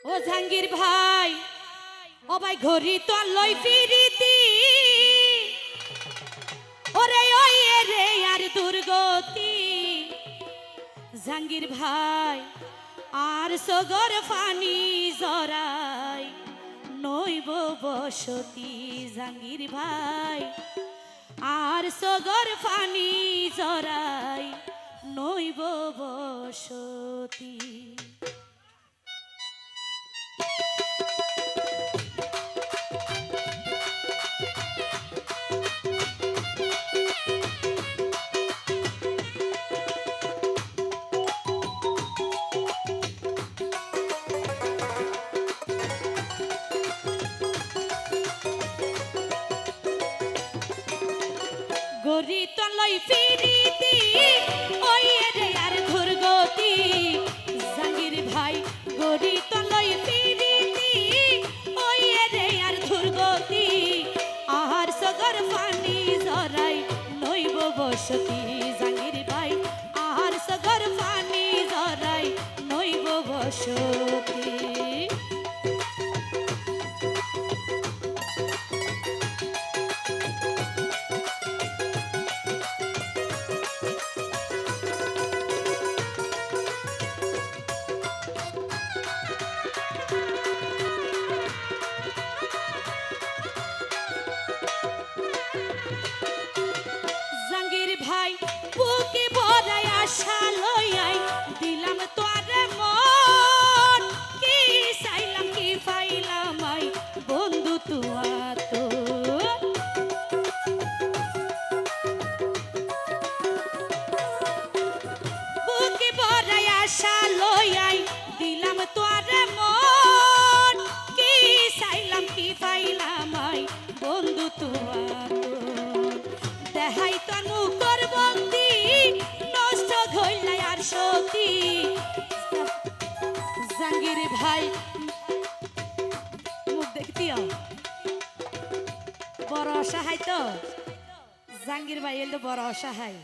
ও জাহাঙ্গীর ভাই, ও ভাই ঘড়ি তো লই ফিরিতি, ওরে ওই রে আর দুর্গতি। জাহাঙ্গীর ভাই আর সগর ফানি জরাই নইব বসতি। জাহাঙ্গীর ভাই আর সগর ফানি জরাই নইব বসতি। গরি তলই ফিরিতি, ওই রে আর দুর্গতি। জাহাঙ্গীর ভাই গরি তলই ফিরিতি, ওই রে আর দুর্গতি। আহার সগর ফানি জরাই নইব বসতি। জাহাঙ্গীর ভাই আহার সগর ফানি জরাই নইব বসতি। ভাই বুকে ভরাই আশা লইয়াই দিলাম তোরে মন। কি চাইলাম কি পাইলাম আই বন্ধু তোমার তো। বুকে ভরাই আশা লইয়াই দিলাম তোরে মন। কি চাইলাম কি পাইলাম আই বন্ধু তোমার তো। দেহাই তোর মুখর বন্দি নষ্ট হইলাই আর সতী। জাহাঙ্গীর ভাই মুখ দেখতিও বড় অসহায় তো। জাহাঙ্গীর ভাই এলো বড় অসহায়,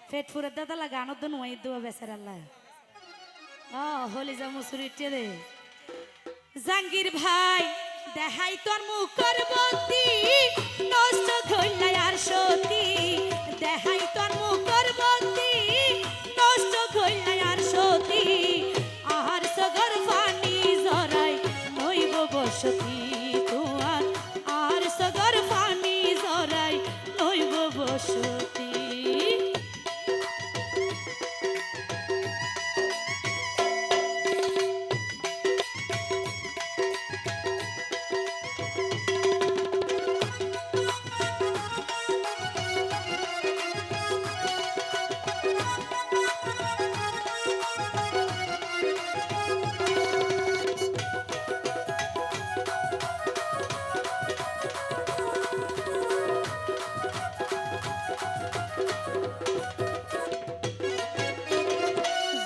পেট ফুরে দাদা গানত তো নুয়াই দেবো বেচার আল্লাহ। হলি যা মুসুরি টেরে। জাহাঙ্গীর ভাই দেহাই তোর মুখর বন্দি নষ্ট হইলাই আর সতী। দেহাই তোর মুখর বন্দি নষ্ট হইলাই আর সতী। আহার সগর ফানি জরাই নইব বসতি তোমার। আর সগর ফানি জরাই নইব বসতি।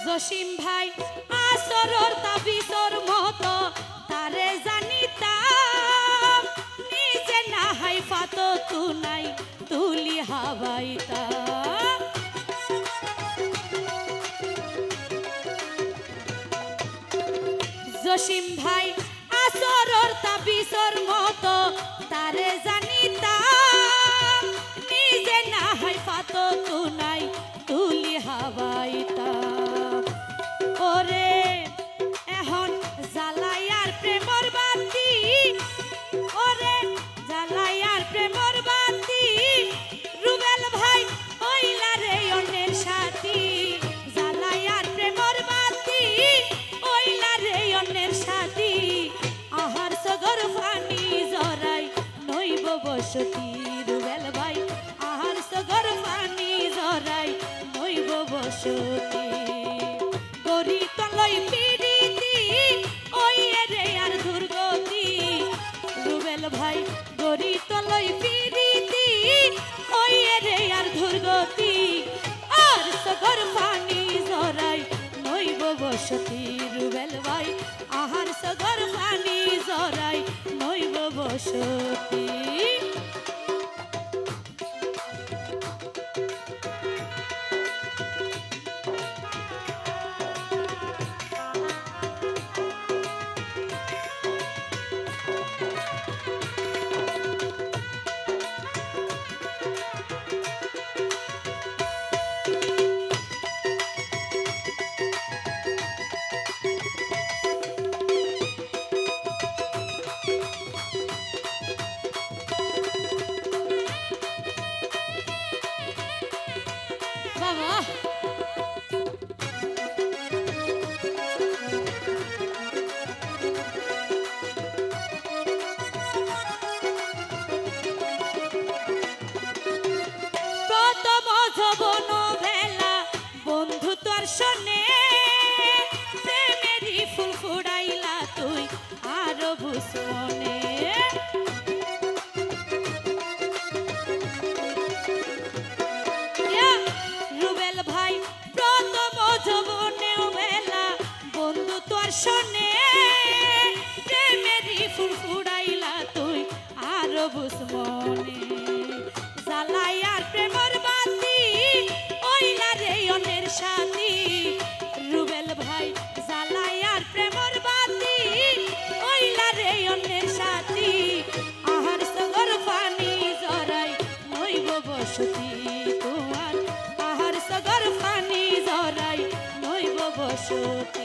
জসিম ভাই আসরর তাবিজর মতো তারে জানিতাম। নিজে না হাই পাত তুনাই তুলি হাবাইতাম। জসিম ভাই আসরর তাবিজর মতো তারে জানিতাম। নিজে না হাই পাত তুনাই তুলি হাবাইতাম। ওরে এখন জ্বালাইয়ার প্রেমর বাতি, ওরে জ্বালাইয়ার প্রেমর বাতি। রুবেল ভাই ওইলা রে অন্যের সাথী। জ্বালাইয়ার প্রেমর বাতি ওইলা রে অন্যের সাথী। আহার সগর ফানি জরাই নইব বসতি। রুবেল ভাই আহার সগর ফানি জরাই নইব বসতি। গরি তলই ফিরিতি, ওই রে আর দুর্গতি। রুবেল ভাই গরি তলই ফিরিতি, ওই রে আর দুর্গতি। আর সগর ফানি জরাই নইব বসতি। রুবেল ভাই আহার সগর ফানি জরাই নইব বসতি। প্রথম যৌবন বেলা বন্ধু তোর শোনে প্রেমেরই ফুল ফুড়াইলা তুই আরো বুঝমনে রুবেল ভাই প্রথম যৌবনে বেলা বন্ধু তোর শোনে প্রেমেরই ফুল ফুড়াইলা তুই আরো বুঝমনে জ্বালাই আর প্রেমর বাতি ওইলা রে অন্যের সাথী রুবেল ভাই জ্বালাই আর প্রেমর বাতি ওইলা রে অন্যের সাথী আহার সগর পানি জরাই নইব বসতি তোমার আহার সগর পানি জরাই নইব বসতি